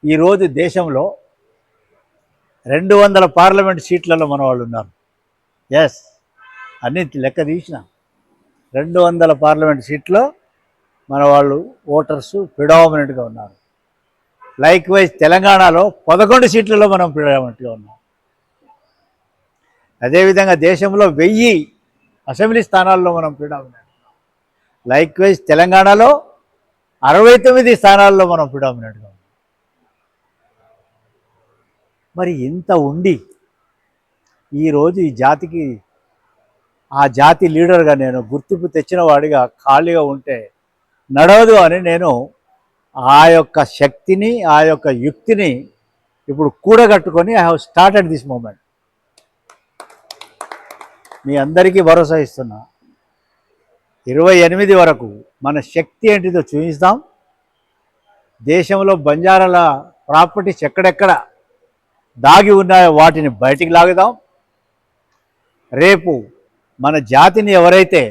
ఈరోజు దేశంలో 200 పార్లమెంట్ సీట్లలో మన వాళ్ళు ఉన్నారు. ఎస్, అన్ని లెక్క తీసిన 200 పార్లమెంట్ సీట్లో మన వాళ్ళు ఓటర్స్ ప్రిడామినెంట్గా ఉన్నారు. లైక్ వైజ్ తెలంగాణలో 11 సీట్లలో మనం ప్రిడామినెంట్గా ఉన్నాం. అదేవిధంగా దేశంలో 1000 అసెంబ్లీ స్థానాల్లో మనం ప్రిడామినెంట్. లైక్ వైజ్ తెలంగాణలో 69 స్థానాల్లో మనం ప్రిడామినెంట్గా ఉన్నాం. మరి ఇంత ఉండి ఈరోజు ఈ జాతికి ఆ జాతి లీడర్గా నేను గుర్తింపు తెచ్చిన వాడిగా ఖాళీగా ఉంటే నడవదు అని నేను ఆ యొక్క శక్తిని ఆ యొక్క యుక్తిని ఇప్పుడు కూడగట్టుకొని I have started this moment. మీ అందరికీ భరోసా ఇస్తున్నా, 28 వరకు మన శక్తి ఏంటిదో చూపిస్తాం. దేశంలో బంజారాల ప్రాపర్టీస్ ఎక్కడెక్కడ దాగి ఉన్నాయో వాటిని బయటికి లాగుదాం. రేపు మన జాతిని ఎవరైతే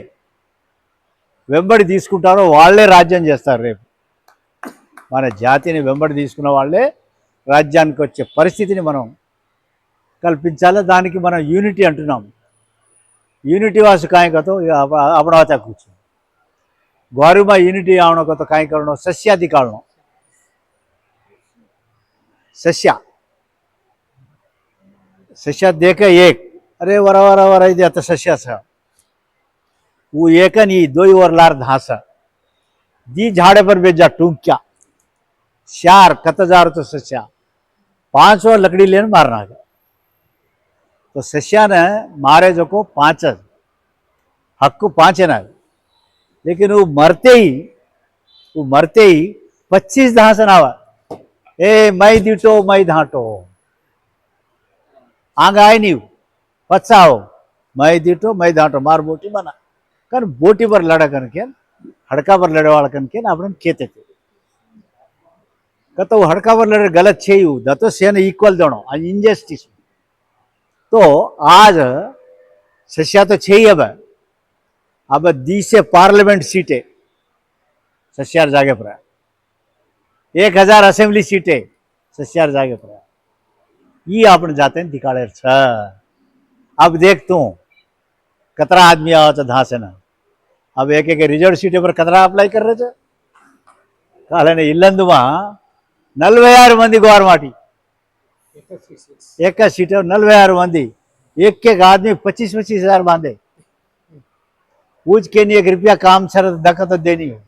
వెంబడి తీసుకుంటారో వాళ్ళే రాజ్యం చేస్తారు. రేపు మన జాతిని వెంబడి తీసుకున్న వాళ్ళే రాజ్యానికి వచ్చే పరిస్థితిని మనం కల్పించాలి. దానికి మనం యూనిటీ అంటున్నాం. यूनिटी वास काई कतो अपनावता कुछ गौरव यूनिटी आवनो कतो काई करणो सस्यादि काढणो सस्या सस्या देखे एक अरे वरा वरा वरा इदे आता सस्या सा वो एक नी दो वर लार धास दी झाड़े पर बेजा टूंक्या चार कतजार तो सस्या 5 और लकड़ी लेन मारना है तो सस्या ने मारे जो को 5 हक्कु 5 है ना, लेकिन वो मरते ही 25 धासन आवा ए मई दीटो मई धाटो आंग आए नहीं पचाओ मई दीटो मई धाटो मार बोटी बना कारण बोटी पर लड़ा करके हड़का पर लड़े वाला करके अपन कहते थे कहते हड़का पर लड़े गलत छे दतो से इक्वल दोनों आज इनजस्टिस तो आज सस्या तो छे ही अब 10 पार्लियामेंट सीटें सस्यार जागे पर 1000 असेंबली सीटें सस्यार जागे पर ये आपने जाते हैं दिखाड़े अब देख तू कतरा आदमी आवा तो धास है ना अब एक रिजर्व सीटें पर कतरा अप्लाई कर रहे थे काले इल्लंदुमा 46 मंदी गोर माटी एक सीट 46 मंदी एक आदमी 25-25 हजार बांधे पूछ के नहीं 1 रुपया काम सर धक्का तो देनी हो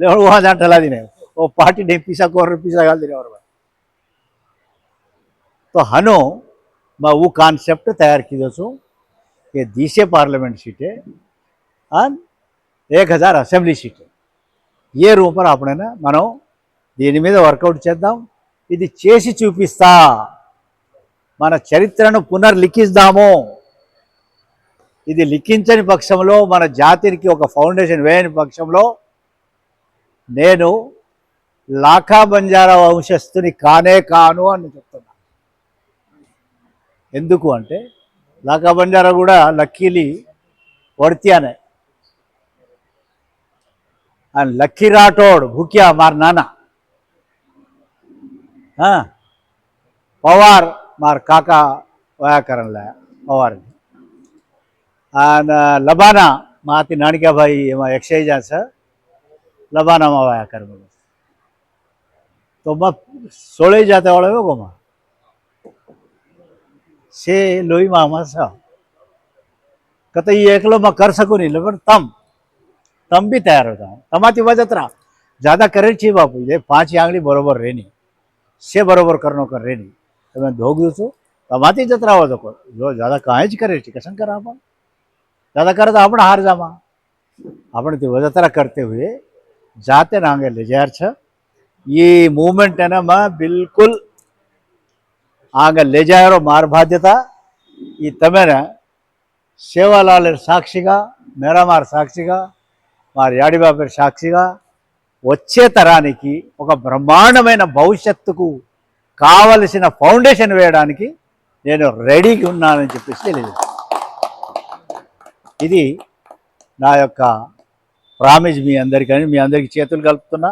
लेकिन वहां जहाँ ठला दी वो पार्टी ने पीसा को पीसा गाल दी और तो हनो मैं वो कॉन्सेप्ट तैयार की दो कि 10 पार्लियामेंट सीटें और 1000 असेंबली सीटें ये रूम पर अपने ना मनो దీని మీద వర్కౌట్ చేద్దాం. ఇది చేసి చూపిస్తా. మన చరిత్రను పునర్లిఖిద్దాము. ఇది లిఖించని పక్షంలో మన జాతికి ఒక ఫౌండేషన్ వేయని పక్షంలో నేను లాఖా బంజారా వంశస్థుని కానే కాను అని చెప్తున్నా. ఎందుకు అంటే లాఖా బంజారా కూడా లక్కీలి వడ్తియానే అండ్ లక్కీ రాఠోడ్ భూక్యా మార్ నానా हाँ पवार मार काका वया करन लाया पवार लबाना माती नाणिका भाई एमा एक्साइज है लबाना में वया कर तो मैं 16 जाते वाले हो गोमा से लोई मामा सा कहते ये एकलो मैं कर सकूँ नहीं लेकिन तम भी तैयार होता हूँ तमाती वजह ज़्यादा करे चाहिए बापू ये 5 आंगली बरोबर रहनी से बरोबर करनो कर रे नहीं तो मैं धोग दू छू तमाती जतरा हो तो जो ज़्यादा कहाँ करे कसन करा अपन ज़्यादा करे तो अपने हार जामा अपने तो वजतरा करते हुए जाते नांगे ले जार छ ये मूवमेंट है ना मैं बिल्कुल आगे ले जाए मार बाध्यता ये तमें सेवालाल साक्षिगा मेरा मार साक्षिगा मार याड़ी बाबे साक्षिगा వచ్చే తరానికి ఒక బ్రహ్మాండమైన భవిష్యత్తుకు కావలసిన ఫౌండేషన్ వేయడానికి నేను రెడీగా ఉన్నానని చెప్పేసి తెలియజేస్తాను. ఇది నా యొక్క ప్రామిస్ మీ అందరికీ చేతులు కలుపుతున్నా.